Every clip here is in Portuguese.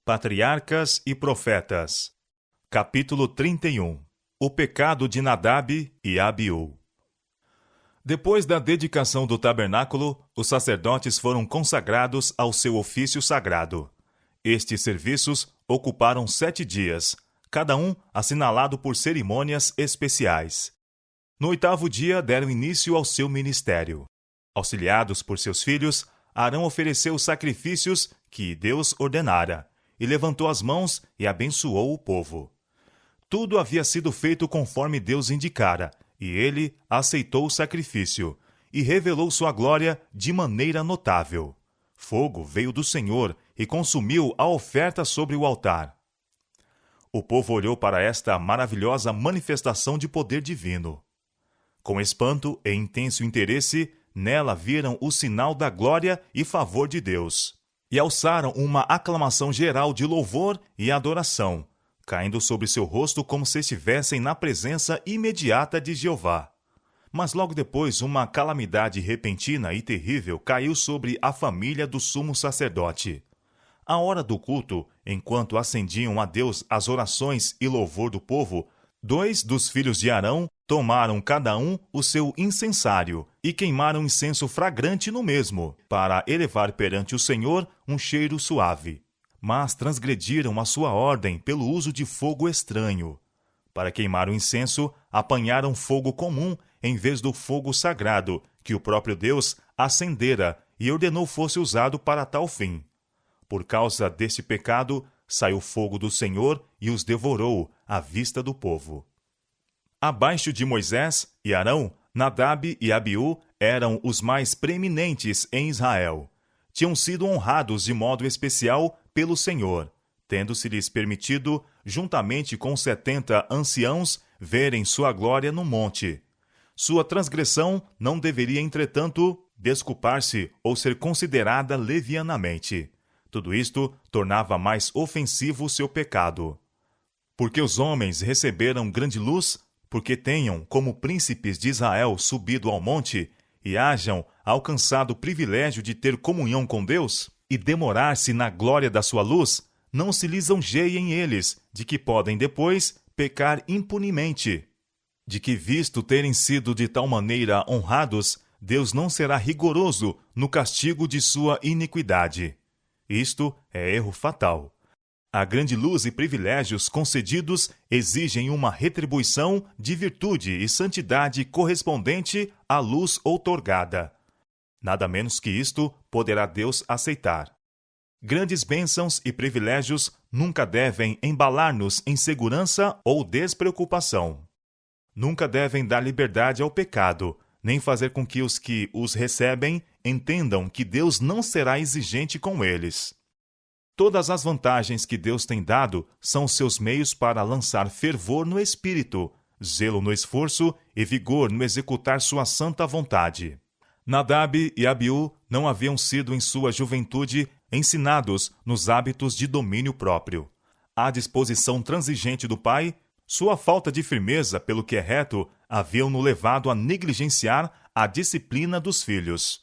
Patriarcas e Profetas. Capítulo 31. O pecado de Nadab e Abiú. Depois da dedicação do tabernáculo, os sacerdotes foram consagrados ao seu ofício sagrado. Estes serviços ocuparam 7 dias, cada um assinalado por cerimônias especiais. No 8º dia deram início ao seu ministério. Auxiliados por seus filhos, Arão ofereceu os sacrifícios que Deus ordenara, e levantou as mãos e abençoou o povo. Tudo havia sido feito conforme Deus indicara, e ele aceitou o sacrifício, e revelou sua glória de maneira notável. Fogo veio do Senhor e consumiu a oferta sobre o altar. O povo olhou para esta maravilhosa manifestação de poder divino. Com espanto e intenso interesse, nela viram o sinal da glória e favor de Deus, e alçaram uma aclamação geral de louvor e adoração, caindo sobre seu rosto como se estivessem na presença imediata de Jeová. Mas logo depois uma calamidade repentina e terrível caiu sobre a família do sumo sacerdote. À hora do culto, enquanto acendiam a Deus as orações e louvor do povo, 2 dos filhos de Arão tomaram cada um o seu incensário e queimaram incenso fragrante no mesmo, para elevar perante o Senhor um cheiro suave. Mas transgrediram a sua ordem pelo uso de fogo estranho. Para queimar o incenso, apanharam fogo comum em vez do fogo sagrado, que o próprio Deus acendera e ordenou fosse usado para tal fim. Por causa deste pecado, saiu fogo do Senhor e os devorou à vista do povo. Abaixo de Moisés e Arão, Nadab e Abiú eram os mais preeminentes em Israel. Tinham sido honrados de modo especial pelo Senhor, tendo-se-lhes permitido, juntamente com 70 anciãos, verem sua glória no monte. Sua transgressão não deveria, entretanto, desculpar-se ou ser considerada levianamente. Tudo isto tornava mais ofensivo o seu pecado. Porque os homens receberam grande luz, porque tenham, como príncipes de Israel, subido ao monte, e hajam alcançado o privilégio de ter comunhão com Deus, e demorar-se na glória da sua luz, não se lisonjeiem eles, de que podem depois pecar impunemente. De que, visto terem sido de tal maneira honrados, Deus não será rigoroso no castigo de sua iniquidade. Isto é erro fatal. A grande luz e privilégios concedidos exigem uma retribuição de virtude e santidade correspondente à luz outorgada. Nada menos que isto poderá Deus aceitar. Grandes bênçãos e privilégios nunca devem embalar-nos em segurança ou despreocupação. Nunca devem dar liberdade ao pecado, nem fazer com que os que os recebem entendam que Deus não será exigente com eles. Todas as vantagens que Deus tem dado são seus meios para lançar fervor no espírito, zelo no esforço e vigor no executar sua santa vontade. Nadab e Abiú não haviam sido em sua juventude ensinados nos hábitos de domínio próprio. A disposição transigente do pai, sua falta de firmeza pelo que é reto, haviam-no levado a negligenciar a disciplina dos filhos.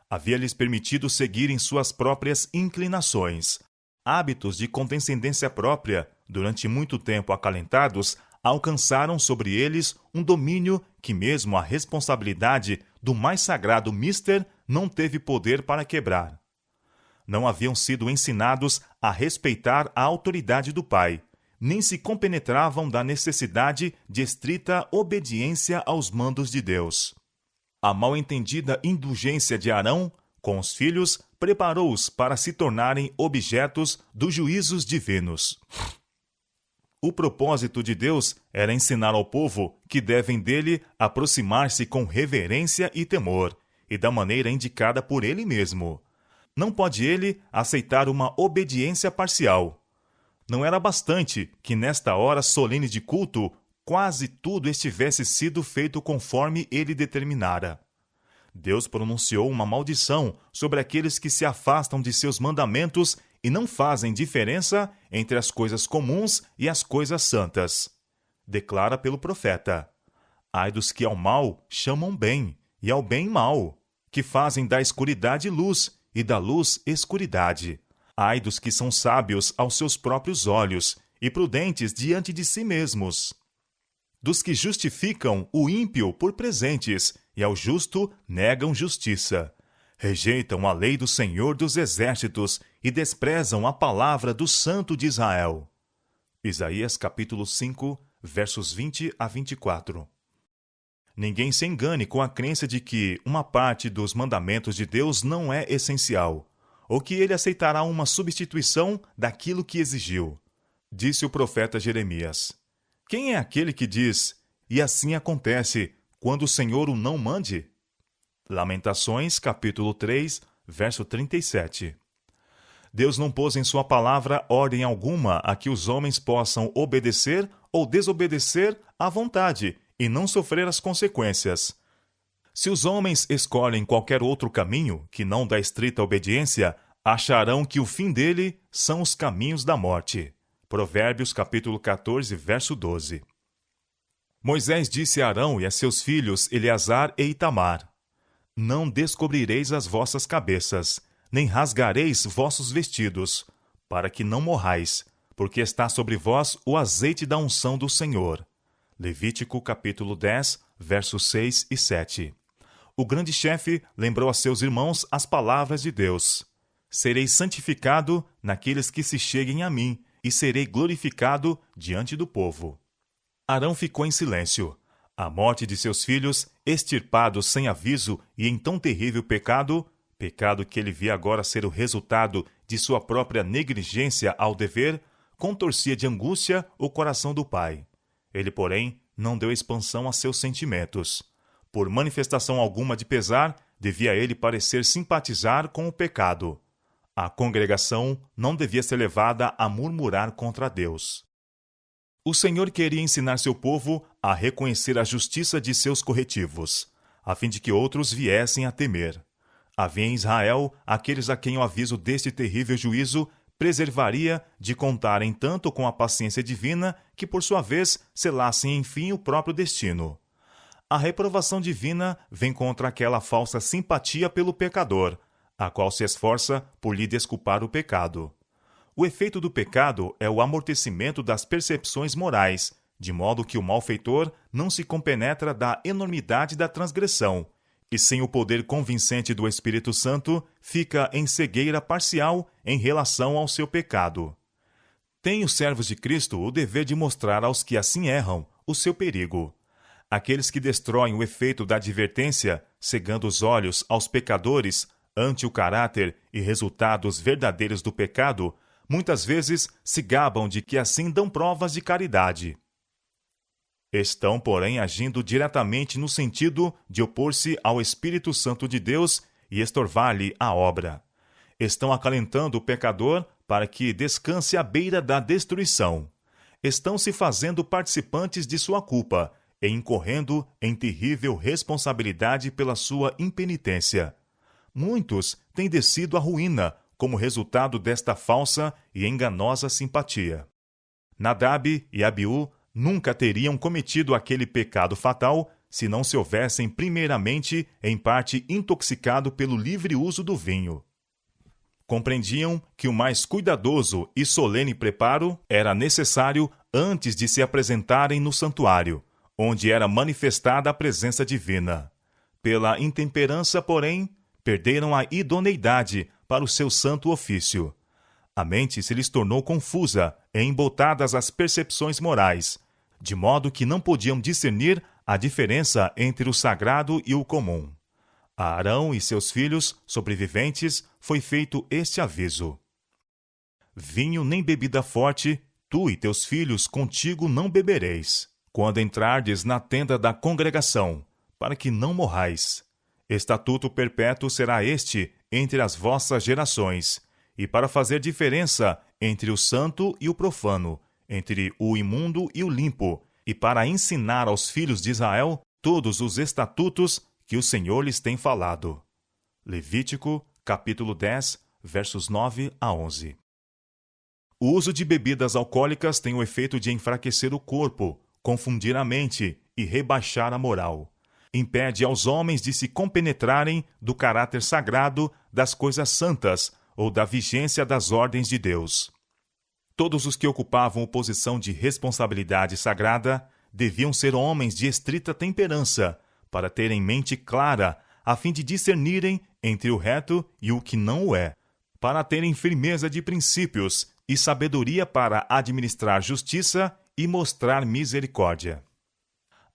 Havia-lhes permitido seguirem suas próprias inclinações. Hábitos de condescendência própria, durante muito tempo acalentados, alcançaram sobre eles um domínio que mesmo a responsabilidade do mais sagrado mister não teve poder para quebrar. Não haviam sido ensinados a respeitar a autoridade do pai, nem se compenetravam da necessidade de estrita obediência aos mandos de Deus. A mal-entendida indulgência de Arão com os filhos preparou-os para se tornarem objetos dos juízos divinos. O propósito de Deus era ensinar ao povo que devem dele aproximar-se com reverência e temor, e da maneira indicada por ele mesmo. Não pode ele aceitar uma obediência parcial. Não era bastante que nesta hora solene de culto quase tudo estivesse sido feito conforme ele determinara. Deus pronunciou uma maldição sobre aqueles que se afastam de seus mandamentos e não fazem diferença entre as coisas comuns e as coisas santas. Declara pelo profeta: ai dos que ao mal chamam bem, e ao bem mal, que fazem da escuridade luz, e da luz escuridade, Ai dos que são sábios aos seus próprios olhos e prudentes diante de si mesmos. Dos que justificam o ímpio por presentes e ao justo negam justiça. Rejeitam a lei do Senhor dos Exércitos e desprezam a palavra do Santo de Israel. Isaías capítulo 5, versos 20 a 24. Ninguém se engane com a crença de que uma parte dos mandamentos de Deus não é essencial, ou que ele aceitará uma substituição daquilo que exigiu. Disse o profeta Jeremias: quem é aquele que diz, e assim acontece, quando o Senhor o não mande? Lamentações, capítulo 3, verso 37. Deus não pôs em sua palavra ordem alguma a que os homens possam obedecer ou desobedecer à vontade e não sofrer as consequências. Se os homens escolhem qualquer outro caminho, que não da estrita obediência, acharão que o fim dele são os caminhos da morte. Provérbios capítulo 14, verso 12. Moisés disse a Arão e a seus filhos Eleazar e Itamar: não descobrireis as vossas cabeças, nem rasgareis vossos vestidos, para que não morrais, porque está sobre vós o azeite da unção do Senhor. Levítico capítulo 10, versos 6 e 7. O grande chefe lembrou a seus irmãos as palavras de Deus: serei santificado naqueles que se cheguem a mim, e serei glorificado diante do povo. Arão ficou em silêncio. A morte de seus filhos, extirpados sem aviso e em tão terrível pecado que ele via agora ser o resultado de sua própria negligência ao dever, contorcia de angústia o coração do pai. Ele, porém, não deu expansão a seus sentimentos. Por manifestação alguma de pesar, devia ele parecer simpatizar com o pecado. A congregação não devia ser levada a murmurar contra Deus. O Senhor queria ensinar seu povo a reconhecer a justiça de seus corretivos, a fim de que outros viessem a temer. Havia em Israel aqueles a quem o aviso deste terrível juízo preservaria de contarem tanto com a paciência divina que, por sua vez, selassem enfim o próprio destino. A reprovação divina vem contra aquela falsa simpatia pelo pecador, a qual se esforça por lhe desculpar o pecado. O efeito do pecado é o amortecimento das percepções morais, de modo que o malfeitor não se compenetra da enormidade da transgressão, e sem o poder convincente do Espírito Santo, fica em cegueira parcial em relação ao seu pecado. Têm os servos de Cristo o dever de mostrar aos que assim erram o seu perigo. Aqueles que destroem o efeito da advertência, cegando os olhos aos pecadores ante o caráter e resultados verdadeiros do pecado, muitas vezes se gabam de que assim dão provas de caridade. Estão, porém, agindo diretamente no sentido de opor-se ao Espírito Santo de Deus e estorvar-lhe a obra. Estão acalentando o pecador para que descanse à beira da destruição. Estão se fazendo participantes de sua culpa e incorrendo em terrível responsabilidade pela sua impenitência. Muitos têm descido à ruína como resultado desta falsa e enganosa simpatia. Nadab e Abiú nunca teriam cometido aquele pecado fatal se não se houvessem primeiramente, em parte, intoxicado pelo livre uso do vinho. Compreendiam que o mais cuidadoso e solene preparo era necessário antes de se apresentarem no santuário, onde era manifestada a presença divina. Pela intemperança, porém, perderam a idoneidade para o seu santo ofício. A mente se lhes tornou confusa e embotadas as percepções morais, de modo que não podiam discernir a diferença entre o sagrado e o comum. A Arão e seus filhos sobreviventes foi feito este aviso: vinho nem bebida forte, tu e teus filhos contigo não bebereis, quando entrardes na tenda da congregação, para que não morrais. Estatuto perpétuo será este entre as vossas gerações, e para fazer diferença entre o santo e o profano, entre o imundo e o limpo, e para ensinar aos filhos de Israel todos os estatutos que o Senhor lhes tem falado. Levítico, capítulo 10, versos 9 a 11. O uso de bebidas alcoólicas tem o efeito de enfraquecer o corpo, confundir a mente e rebaixar a moral. Impede aos homens de se compenetrarem do caráter sagrado das coisas santas, ou da vigência das ordens de Deus. Todos os que ocupavam posição de responsabilidade sagrada deviam ser homens de estrita temperança, para terem mente clara, a fim de discernirem entre o reto e o que não o é, para terem firmeza de princípios e sabedoria para administrar justiça e mostrar misericórdia.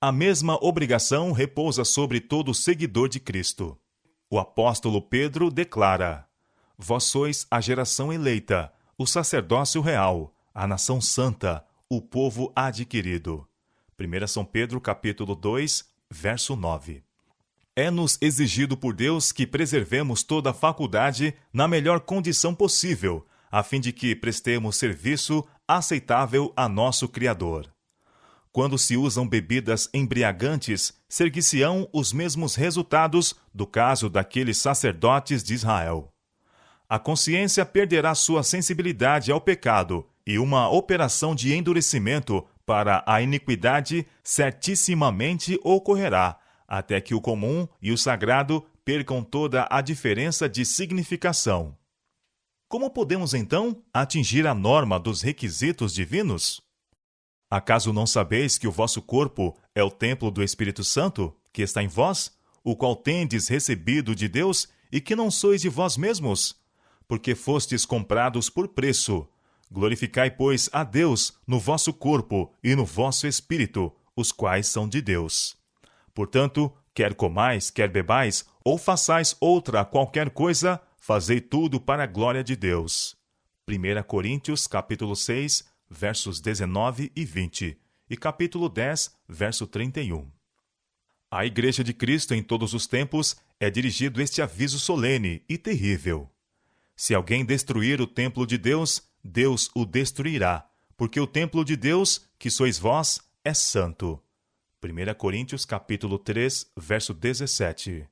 A mesma obrigação repousa sobre todo seguidor de Cristo. O apóstolo Pedro declara: Vós sois a geração eleita, o sacerdócio real, a nação santa, o povo adquirido. 1 São Pedro, capítulo 2, verso 9. É-nos exigido por Deus que preservemos toda a faculdade na melhor condição possível, a fim de que prestemos serviço aceitável a nosso Criador. Quando se usam bebidas embriagantes, ser-se-ão os mesmos resultados do caso daqueles sacerdotes de Israel. A consciência perderá sua sensibilidade ao pecado e uma operação de endurecimento para a iniquidade certissimamente ocorrerá, até que o comum e o sagrado percam toda a diferença de significação. Como podemos, então, atingir a norma dos requisitos divinos? Acaso não sabeis que o vosso corpo é o templo do Espírito Santo, que está em vós, o qual tendes recebido de Deus, e que não sois de vós mesmos? Porque fostes comprados por preço. Glorificai, pois, a Deus no vosso corpo e no vosso espírito, os quais são de Deus. Portanto, quer comais, quer bebais, ou façais outra qualquer coisa, fazei tudo para a glória de Deus. 1 Coríntios, capítulo 6, versos 19 e 20, e capítulo 10, verso 31. À Igreja de Cristo em todos os tempos é dirigido este aviso solene e terrível. Se alguém destruir o templo de Deus, Deus o destruirá, porque o templo de Deus, que sois vós, é santo. 1 Coríntios, capítulo 3, verso 17.